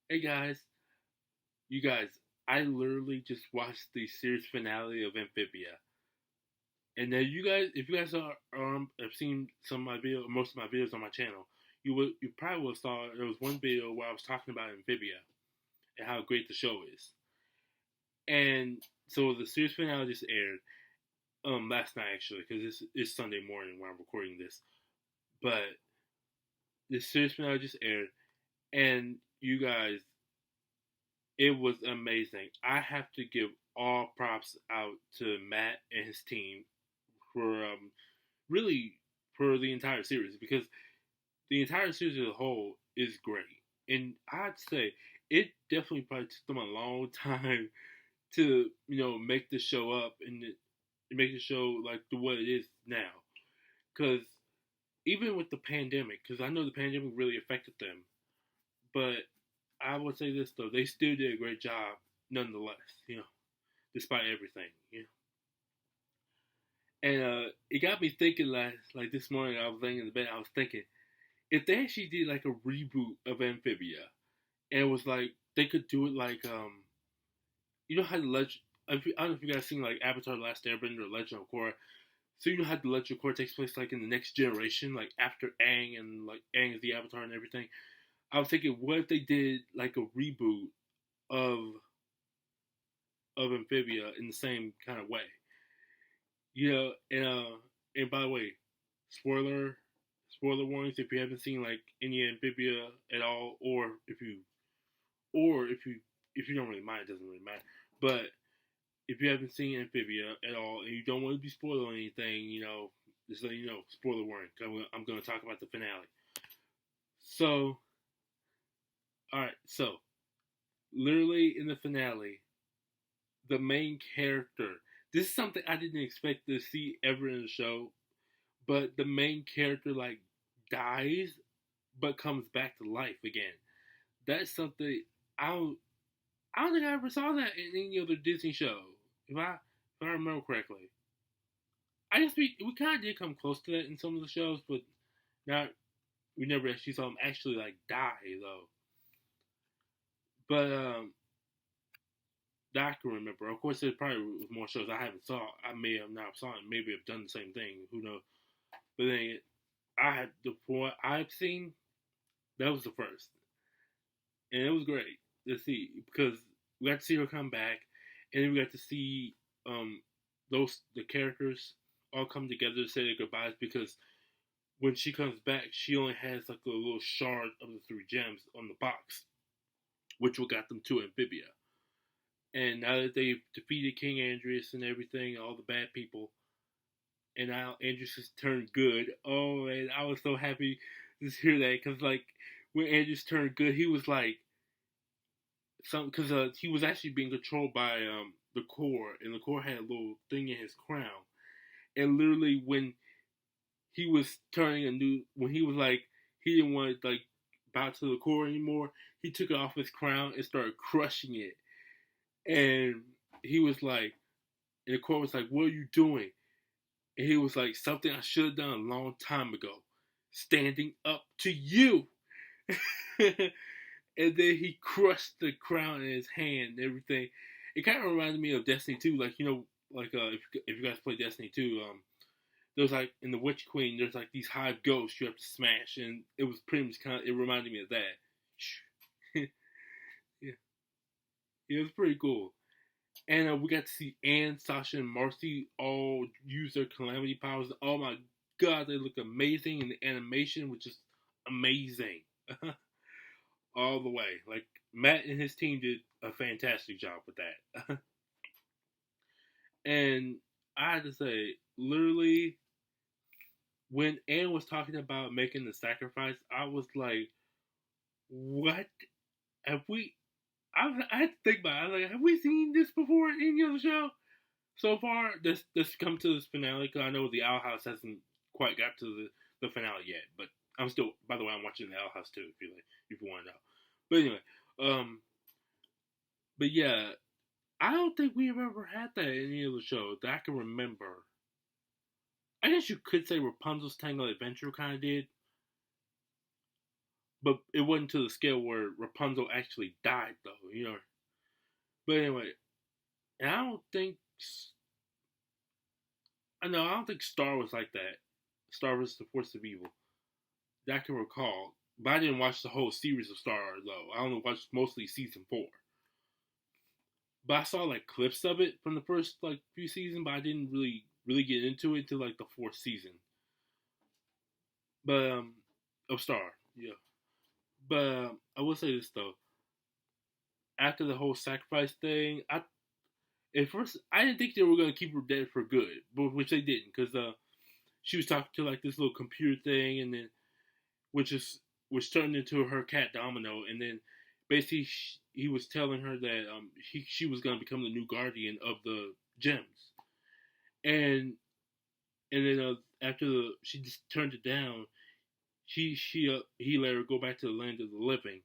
Hey guys, you guys, I literally just watched the series finale of Amphibia, and then if you guys have seen some of my video, most of my videos on my channel, you probably will saw there was one video where I was talking about Amphibia and how great the show is, and so the series finale just aired last night actually because it's Sunday morning when I'm recording this, but the series finale just aired, and you guys, it was amazing. I have to give all props out to Matt and his team for really for the entire series because the entire series as a whole is great. And I'd say it definitely probably took them a long time to make the show up and make the show like the what it is now. Because even with the pandemic, because I know the pandemic really affected them, but I would say this though, they still did a great job nonetheless. Despite everything. And it got me thinking like this morning I was laying in the bed, I was thinking, if they actually did like a reboot of Amphibia and it was like they could do it like you know how the legend I don't know if you guys seen like Avatar: The Last Airbender or Legend of Korra. So you know how the Legend of Korra takes place like in the next generation, like after Aang and like Aang is the Avatar and everything. I was thinking, what if they did like a reboot of Amphibia in the same kind of way? And by the way, spoiler spoiler warnings if you haven't seen like any Amphibia at all, or if you don't really mind, it doesn't really matter. But if you haven't seen Amphibia at all and you don't want to be spoiled on anything, just let you know, spoiler warning. I'm going to talk about the finale. So, all right, so literally in the finale, the main character. This is something I didn't expect to see ever in the show, but the main character like dies but comes back to life again. That's something I don't I don't think I ever saw that in any other Disney show. If I remember correctly. I guess we kind of did come close to that in some of the shows, but not we never actually saw him actually like die though. But that I can remember. Of course, there probably was more shows I haven't saw. I may have not saw it. Maybe have done the same thing. Who knows? But then I had the point I've seen. That was the first, and it was great to see because we got to see her come back, and then we got to see the characters all come together to say their goodbyes because when she comes back, she only has like a little shard of the three gems on the box, which will got them to Amphibia. And now that they've defeated King Andreas and everything, all the bad people, and now Andreas has turned good. Oh man, I was so happy to hear that because like when Andreas turned good, he was like some because he was actually being controlled by the core, and the core had a little thing in his crown, and literally when he was turning a new, when he was like he didn't want to like bow to the core anymore, he took it off his crown and started crushing it, and he was like, and the core was like, "What are you doing?" And he was like, "Something I should have done a long time ago, standing up to you." And then he crushed the crown in his hand and everything. It kind of reminded me of Destiny 2, like like if you guys play Destiny 2, there's like in the Witch Queen, there's like these hive ghosts you have to smash, and it was pretty much it reminded me of that. Yeah, it was pretty cool. And we got to see Anne, Sasha, and Marcy all use their calamity powers. Oh my god, they look amazing in the animation, which is amazing. All the way. Like Matt and his team did a fantastic job with that. And I had to say, literally, when Anne was talking about making the sacrifice, I was like, "What have we?" I had to think about it. I was like, "Have we seen this before in any other show so far?" This come to this finale because I know the Owl House hasn't quite got to the finale yet. But I'm still. By the way, I'm watching the Owl House too. If you want to know. But anyway, um, but yeah, I don't think we have ever had that in any other show that I can remember. I guess you could say Rapunzel's Tangled Adventure kind of did, but it wasn't to the scale where Rapunzel actually died, though. But anyway, and I don't think Star was like that. Star was the Force of Evil that I can recall. But I didn't watch the whole series of Star though. I only watched mostly season 4. But I saw like clips of it from the first like few seasons, but I didn't really get into it until like the 4th season. But of Star, yeah. But I will say this though. After the whole sacrifice thing, at first I didn't think they were gonna keep her dead for good, but which they didn't, because she was talking to like this little computer thing, and then which turned into her cat Domino, and then basically he was telling her that she was gonna become the new guardian of the gems, and then after she just turned it down, he let her go back to the land of the living,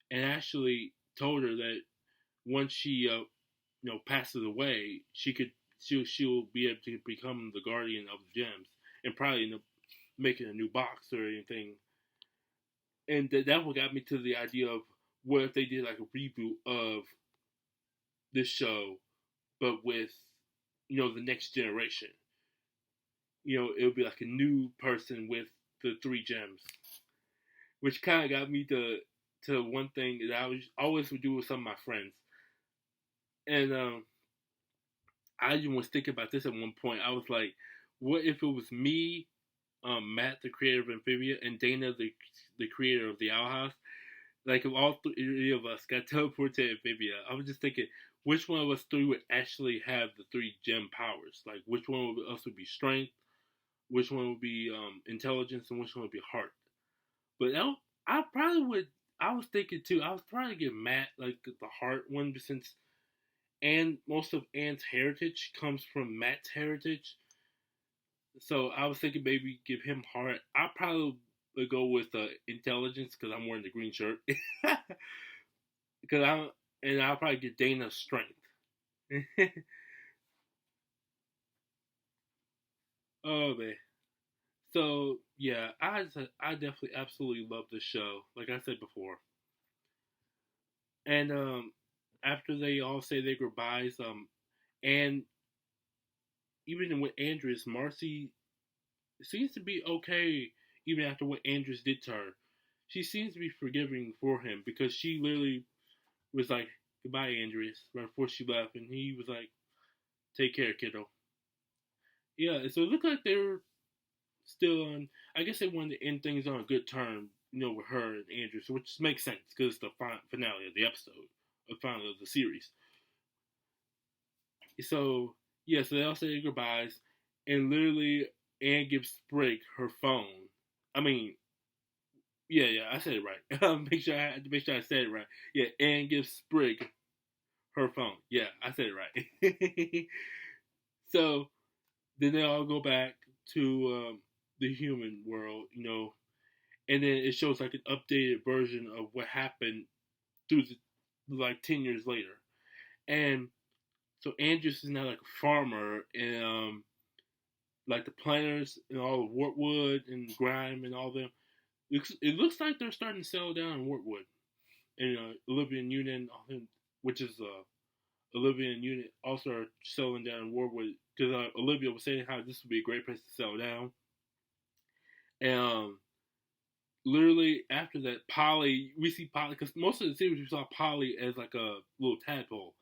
and actually told her that once she passes away, she'll be able to become the guardian of the gems, and probably end up making a new box or anything. And that what got me to the idea of what if they did like a reboot of this show, but with the next generation. It would be like a new person with the 3 gems, which kind of got me to one thing that I always would do with some of my friends. And I even was thinking about this at one point. I was like, what if it was me, Matt, the creator of Amphibia, and Dana, the creator of the Owl House? Like, if all 3 of us got teleported to Amphibia, I was just thinking, which one of us 3 would actually have the 3 gem powers? Like, which one of us would be strength, which one would be intelligence, and which one would be heart? But I probably would. I was thinking too. I was trying to give Matt like the heart one, since most of Anne's heritage comes from Matt's heritage. So I was thinking maybe give him heart. I probably would go with intelligence because I'm wearing the green shirt. And I'll probably get Dana strength. Oh man. So yeah, I definitely absolutely love the show. Like I said before, and after they all say their goodbyes, and even with Andres, Marcy seems to be okay even after what Andres did to her. She seems to be forgiving for him because she literally was like, "Goodbye, Andres," right before she left, and he was like, "Take care, kiddo." Yeah, so it looked like they were still on. I guess they wanted to end things on a good term, with her and Andrew, which makes sense because it's the finale of the episode, the finale of the series. So yeah, so they all say goodbyes, and literally Anne gives Sprig her phone. I mean, yeah, I said it right. Make sure I said it right. Yeah, Anne gives Sprig her phone. Yeah, I said it right. So then they all go back to the human world, and then it shows like an updated version of what happened through like 10 years later. And so Andrews is now like a farmer, and like the planters and all of Wortwood and Grime and all them. It looks like they're starting to settle down in Wortwood, and Olivia and Unit, which is Olivia and Unit also are settling down in Wortwood because Olivia was saying how this would be a great place to settle down. And literally after that, we see Polly, because most of the series we saw Polly as like a little tadpole,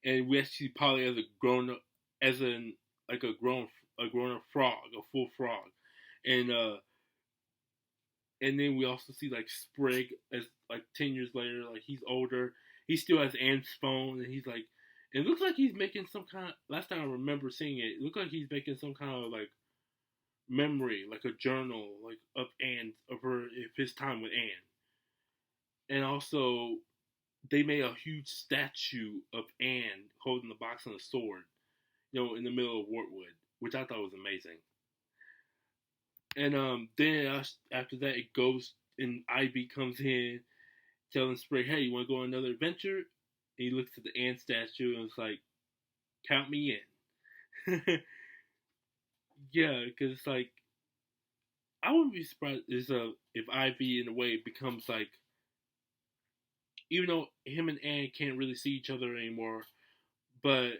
and we actually see Polly as a grown up, as in like a grown up frog, a full frog, and and then we also see like Sprig as like 10 years later, like he's older, he still has Anne's phone, and he's like, it looks like he's making some kind of, last time I remember seeing it looked like he's making some kind of like memory, like a journal, like of Anne, of his time with Anne. And also, they made a huge statue of Anne holding the box and the sword, in the middle of Wortwood, which I thought was amazing. And then after that, it goes, and Ivy comes in, telling Sprig, "Hey, you want to go on another adventure?" And he looks at the Anne statue and it's like, "Count me in." Yeah, because it's like I wouldn't be surprised if Ivy in a way becomes like, even though him and Anne can't really see each other anymore, but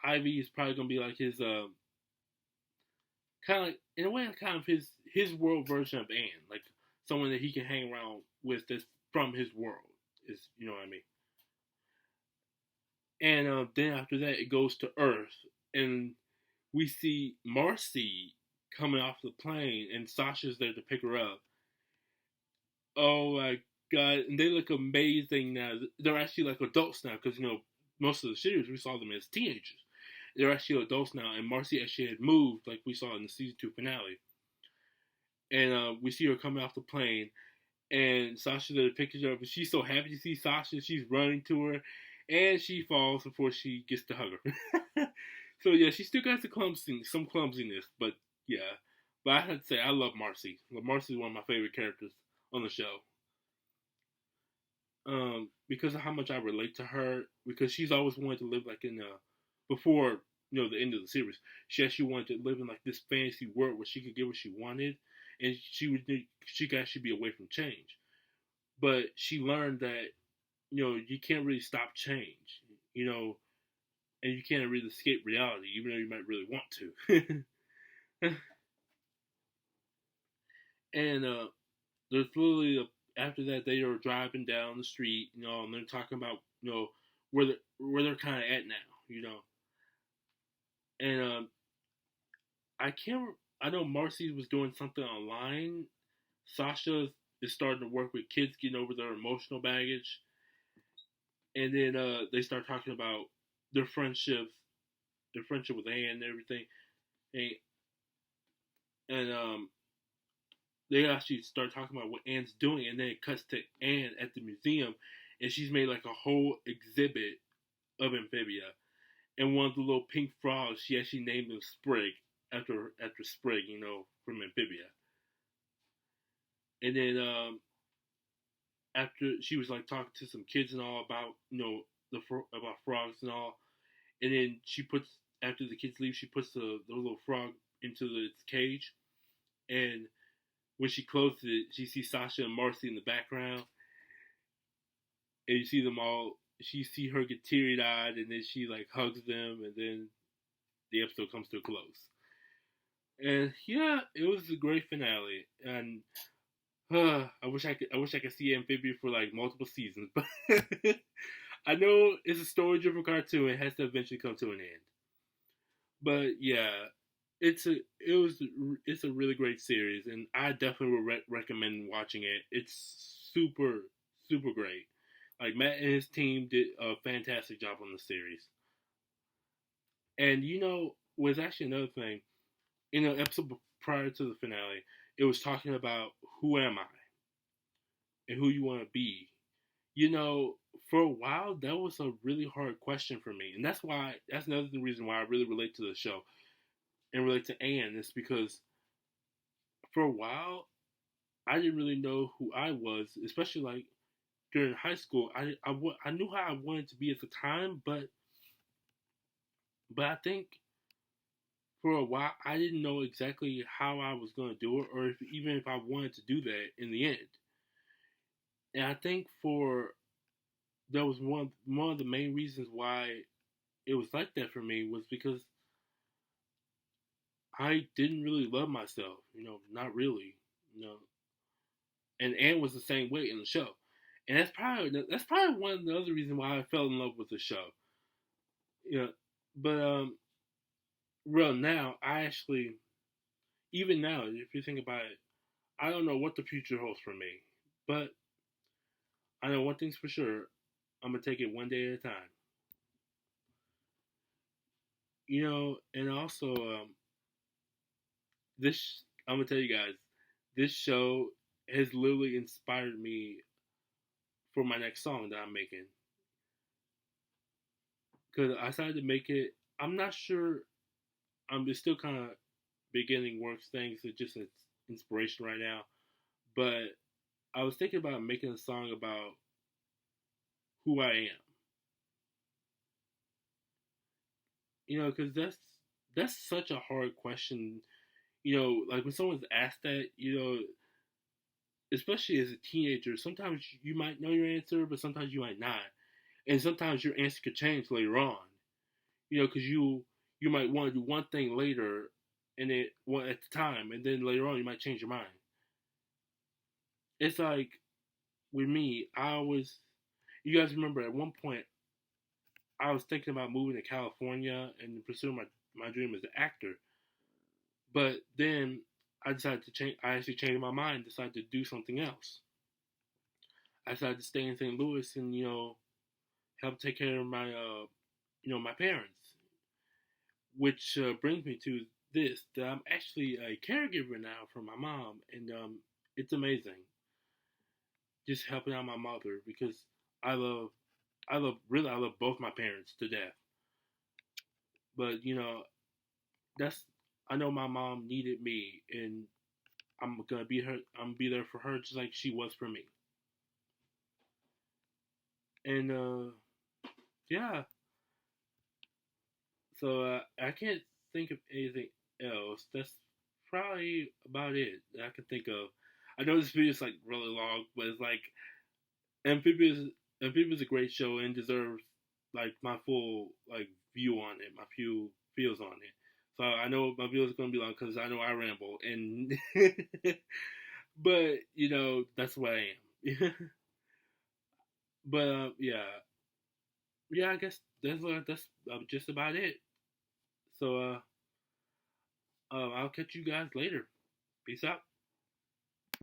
Ivy is probably gonna be like his kind of like, in a way, kind of his world version of Anne, like someone that he can hang around with that's from his world. Is, you know what I mean? And then after that, it goes to Earth, and we see Marcy coming off the plane, and Sasha's there to pick her up. Oh my god! And they look amazing now. They're actually like adults now, because most of the series we saw them as teenagers. They're actually adults now, and Marcy actually had moved, like we saw in the season 2 finale. And we see her coming off the plane, and Sasha there picks her up, and she's so happy to see Sasha. She's running to her, and she falls before she gets to hug her. So yeah, she still got some clumsiness, but yeah. But I have to say, I love Marcy. Marcy is one of my favorite characters on the show. Because of how much I relate to her, because she's always wanted to live like in before the end of the series. She actually wanted to live in like this fantasy world where she could get what she wanted, and she could actually be away from change. But she learned that you can't really stop change, and you can't really escape reality, even though you might really want to. And there's literally after that they are driving down the street, and they're talking about where they're kind of at now, and I can't. I know Marcy was doing something online. Sasha is starting to work with kids getting over their emotional baggage, and then they start talking about their friendships, their friendship with Anne and everything, and they actually start talking about what Anne's doing, and then it cuts to Anne at the museum, and she's made like a whole exhibit of Amphibia, and one of the little pink frogs, she actually named him Sprig after Sprig, from Amphibia. And then after she was like talking to some kids and all about about frogs and all, and then she puts after the kids leave, she puts the little frog into its cage, and when she closes it, she sees Sasha and Marcy in the background, and you see them all. She see her get teary eyed, and then she like hugs them, and then the episode comes to a close. And yeah, it was a great finale, and I wish I could see Amphibia for like multiple seasons, but I know it's a story driven cartoon. It has to eventually come to an end. But yeah, it's a really great series, and I definitely would recommend watching it. It's super great. Like Matt and his team did a fantastic job on the series. And was actually another thing in the episode prior to the finale. It was talking about who am I and who you want to be. For a while that was a really hard question for me, and that's another reason why I really relate to the show and relate to Anne is because for a while I didn't really know who I was, especially like during high school. I knew how I wanted to be at the time, but I think for a while I didn't know exactly how I was going to do it, or even if I wanted to do that in the end. And I think for that was one of the main reasons why it was like that for me was because I didn't really love myself, not really, you know. And Anne was the same way in the show, and that's probably one of the other reasons why I fell in love with the show. But real now, I actually even now, if you think about it, I don't know what the future holds for me, but I know one thing's for sure: I'm gonna take it one day at a time. And also this I'm gonna tell you guys, this show has literally inspired me for my next song that I'm making. Because I decided to make it. I'm not sure. I'm just still kind of beginning works things. It's just an inspiration right now. But I was thinking about making a song about who I am. Because that's such a hard question. Like when someone's asked that, especially as a teenager, sometimes you might know your answer, but sometimes you might not, and sometimes your answer could change later on. Because you might want to do one thing later, and it well at the time, and then later on you might change your mind. It's like with me, I always. You guys remember at one point I was thinking about moving to California and pursuing my dream as an actor, but then I decided to change. I actually changed my mind, decided to do something else. I decided to stay in St. Louis and help take care of my parents, which brings me to this that I'm actually a caregiver now for my mom, and it's amazing just helping out my mother because I love I love both my parents to death. But that's I know my mom needed me, and I'm gonna be her. I'm gonna be there for her just like she was for me. And yeah, so I can't think of anything else. That's probably about it that I can think of. I know this video is like really long, but it's like Amphibious. Amphibious is a great show and deserves like my full like view on it, my few feels on it. So I know my videos are gonna be long because I know I ramble, and but that's what I am. But yeah, yeah, I guess that's just about it. So I'll catch you guys later. Peace out.